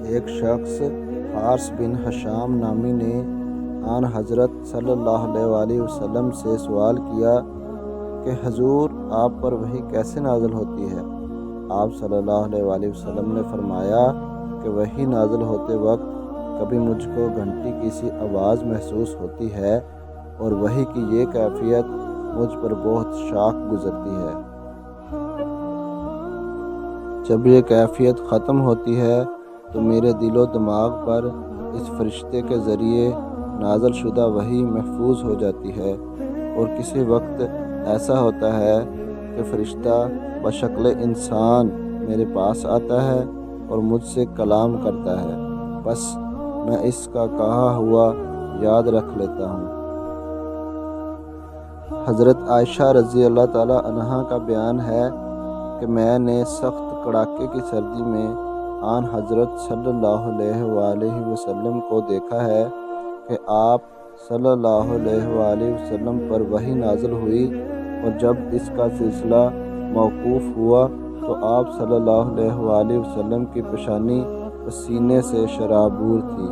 ایک شخص حارث بن حشام نامی نے آن حضرت صلی اللہ علیہ وآلہ وسلم سے سوال کیا کہ حضور آپ پر وحی کیسے نازل ہوتی ہے؟ آپ صلی اللہ علیہ وآلہ وسلم نے فرمایا کہ وحی نازل ہوتے وقت کبھی مجھ کو گھنٹی کی سی آواز محسوس ہوتی ہے اور وحی کی یہ کیفیت مجھ پر بہت شاق گزرتی ہے۔ جب یہ کیفیت ختم ہوتی ہے تو میرے دل و دماغ پر اس فرشتے کے ذریعے نازل شدہ وحی محفوظ ہو جاتی ہے، اور کسی وقت ایسا ہوتا ہے کہ فرشتہ بشکل انسان میرے پاس آتا ہے اور مجھ سے کلام کرتا ہے، بس میں اس کا کہا ہوا یاد رکھ لیتا ہوں۔ حضرت عائشہ رضی اللہ تعالیٰ عنہا کا بیان ہے کہ میں نے سخت کڑاکے کی سردی میں آن حضرت صلی اللہ علیہ وآلہ وسلم کو دیکھا ہے کہ آپ صلی اللہ علیہ وآلہ وسلم پر وحی نازل ہوئی، اور جب اس کا سلسلہ موقوف ہوا تو آپ صلی اللہ علیہ وآلہ وسلم کی پیشانی پسینے سے شرابور تھی۔